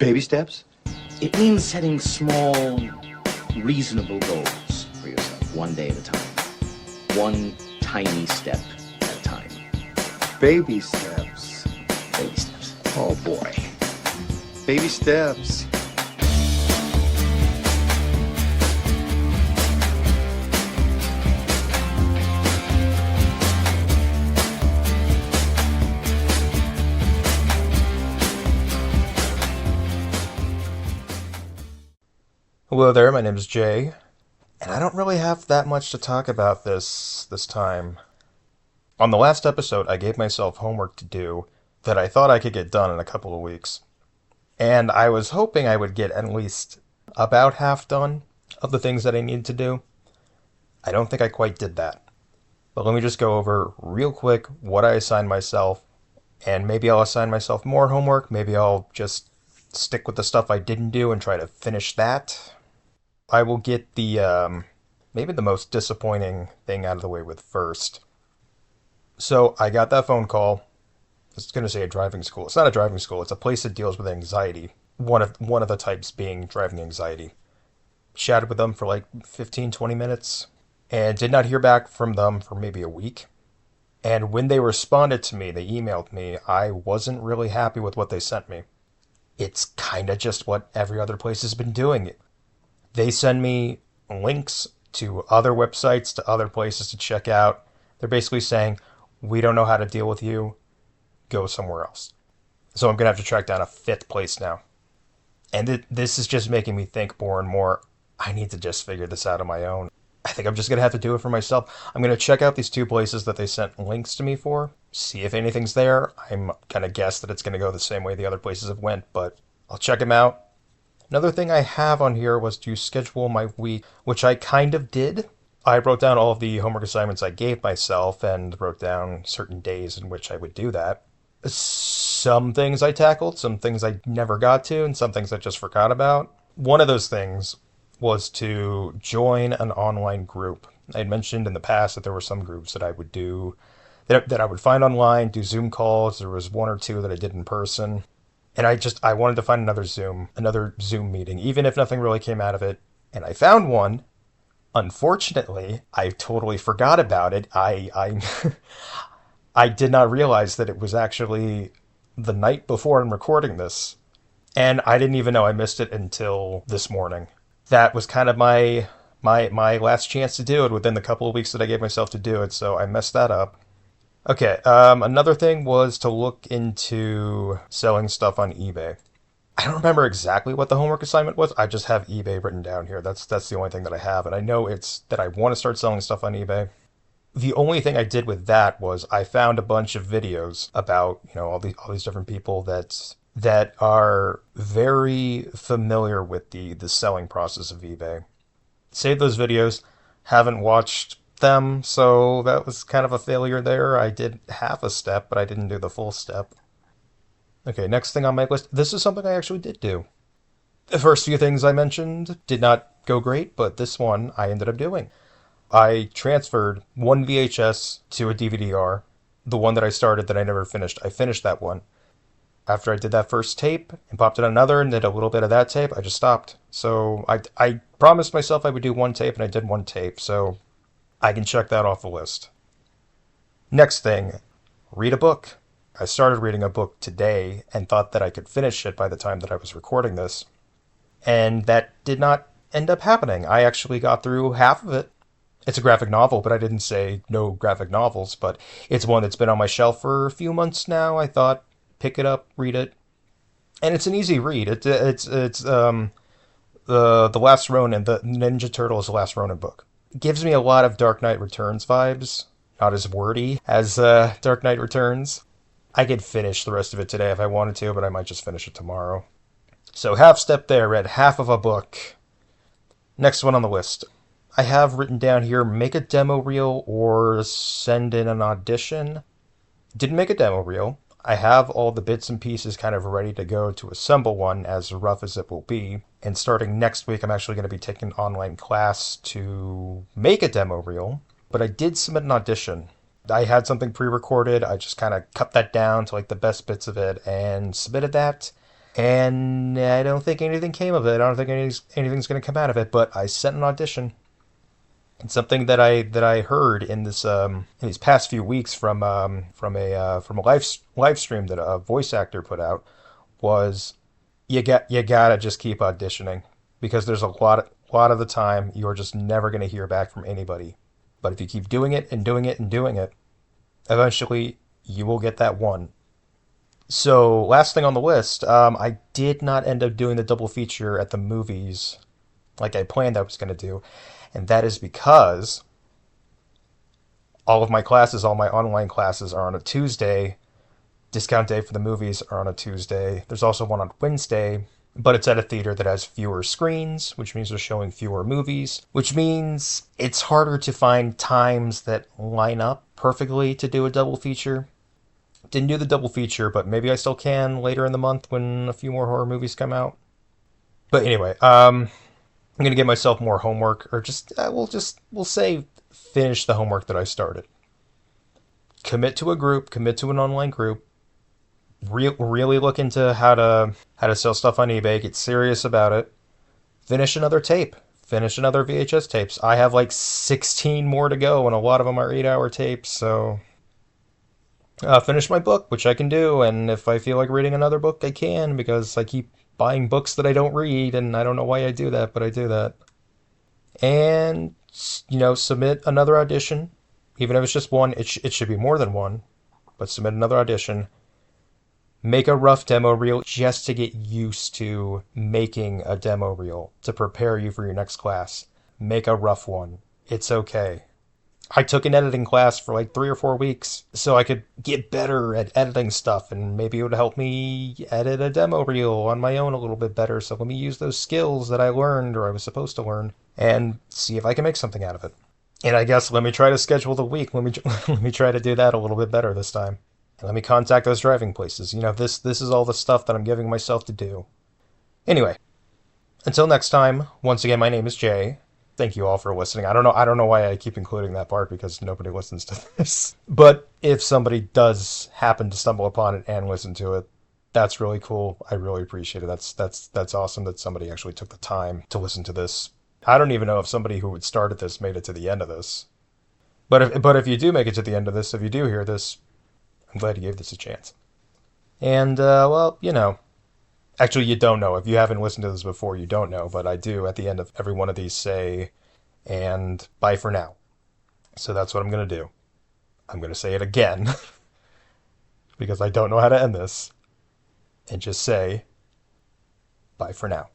Baby steps? It means setting small, reasonable goals for yourself, one day at a time. One tiny step at a time. Baby steps. Baby steps. Oh boy. Baby steps. Hello there, my name is Jay, and I don't really have that much to talk about this time. On the last episode, I gave myself homework to do that I thought I could get done in a couple of weeks. And I was hoping I would get at least about half done of the things that I needed to do. I don't think I quite did that. But let me just go over real quick what I assigned myself, and maybe I'll assign myself more homework, maybe I'll just stick with the stuff I didn't do and try to finish that. I will get the, maybe the most disappointing thing out of the way with first. So I got that phone call. I was going to say a driving school. It's not a driving school. It's a place that deals with anxiety. One of the types being driving anxiety. Chatted with them for like 15, 20 minutes and did not hear back from them for maybe a week. And when they responded to me, they emailed me, I wasn't really happy with what they sent me. It's kind of just what every other place has been doing. They send me links to other websites, to other places to check out. They're basically saying, we don't know how to deal with you. Go somewhere else. So I'm going to have to track down a fifth place now. And this is just making me think more and more, I need to just figure this out on my own. I think I'm just going to have to do it for myself. I'm going to check out these two places that they sent links to me for, see if anything's there. I'm going to guess that it's going to go the same way the other places have went, but I'll check them out. Another thing I have on here was to schedule my week, which I kind of did. I wrote down all of the homework assignments I gave myself and wrote down certain days in which I would do that. Some things I tackled, some things I never got to, and some things I just forgot about. One of those things was to join an online group. I had mentioned in the past that there were some groups that I would do, that I would find online, do Zoom calls. There was one or two that I did in person. And I wanted to find another Zoom meeting, even if nothing really came out of it. And I found one. Unfortunately, I totally forgot about it. I I did not realize that it was actually the night before I'm recording this. And I didn't even know I missed it until this morning. That was kind of my last chance to do it within the couple of weeks that I gave myself to do it, so I messed that up. Okay, another thing was to look into selling stuff on eBay. I don't remember exactly what the homework assignment was. I just have eBay written down here. That's the only thing that I have, and I know it's that I want to start selling stuff on eBay. The only thing I did with that was I found a bunch of videos about, all these different people that are very familiar with the selling process of eBay. Saved those videos, haven't watched them, so that was kind of a failure there. I did half a step, but I didn't do the full step. Okay, next thing on my list. This is something I actually did do. The first few things I mentioned did not go great, but this one I ended up doing. I transferred one VHS to a DVD-R. The one that I started that I never finished, I finished that one. After I did that first tape and popped it on another and did a little bit of that tape, I just stopped. So I promised myself I would do one tape, and I did one tape, so I can check that off the list. Next thing, read a book. I started reading a book today and thought that I could finish it by the time that I was recording this. And that did not end up happening. I actually got through half of it. It's a graphic novel, but I didn't say no graphic novels, but it's one that's been on my shelf for a few months now. I thought, pick it up, read it. And it's an easy read. It's The Last Ronin, the Ninja Turtles The Last Ronin book. Gives me a lot of Dark Knight Returns vibes. Not as wordy as Dark Knight Returns. I could finish the rest of it today if I wanted to, but I might just finish it tomorrow. So half step there, read half of a book. Next one on the list. I have written down here, make a demo reel or send in an audition. Didn't make a demo reel. I have all the bits and pieces kind of ready to go to assemble one, as rough as it will be. And starting next week, I'm actually going to be taking an online class to make a demo reel. But I did submit an audition. I had something pre-recorded. I just kind of cut that down to like the best bits of it and submitted that. And I don't think anything came of it. I don't think anything's going to come out of it. But I sent an audition. And something that I heard in this in these past few weeks from a live stream that a voice actor put out was you gotta just keep auditioning because there's a lot of the time you're just never going to hear back from anybody. But if you keep doing it and doing it and doing it, eventually you will get that one. So, last thing on the list, I did not end up doing the double feature at the movies like I planned I was going to do, and that is because all of my classes, all my online classes are on a Tuesday. Discount day for the movies are on a Tuesday. There's also one on Wednesday, but it's at a theater that has fewer screens, which means they're showing fewer movies, which means it's harder to find times that line up perfectly to do a double feature. Didn't do the double feature, but maybe I still can later in the month when a few more horror movies come out. But anyway, I'm gonna give myself more homework, or we'll say finish the homework that I started. Commit to a group, commit to an online group. Really look into how to sell stuff on eBay. Get serious about it. Finish another tape. Finish another VHS tapes. I have like 16 more to go, and a lot of them are 8-hour tapes. So finish my book, which I can do, and if I feel like reading another book, I can because I keep buying books that I don't read, and I don't know why I do that, but I do that. And submit another audition, even if it's just one. It should be more than one, but submit another audition. Make a rough demo reel just to get used to making a demo reel to prepare you for your next class. Make a rough one. It's okay. I took an editing class for like 3 or 4 weeks so I could get better at editing stuff, and maybe it would help me edit a demo reel on my own a little bit better. So let me use those skills that I learned or I was supposed to learn and see if I can make something out of it. And I guess let me try to schedule the week. Let me try to do that a little bit better this time. And let me contact those driving places. This is all the stuff that I'm giving myself to do. Anyway, until next time, once again, my name is Jay. Thank you all for listening. I don't know why I keep including that part because nobody listens to this. But if somebody does happen to stumble upon it and listen to it, that's really cool. I really appreciate it. That's awesome that somebody actually took the time to listen to this. I don't even know if somebody who would start at this made it to the end of this. But if you do make it to the end of this, if you do hear this, I'm glad you gave this a chance. And well, actually, you don't know. If you haven't listened to this before, you don't know. But I do, at the end of every one of these, say, and bye for now. So that's what I'm going to do. I'm going to say it again, because I don't know how to end this, and just say, bye for now.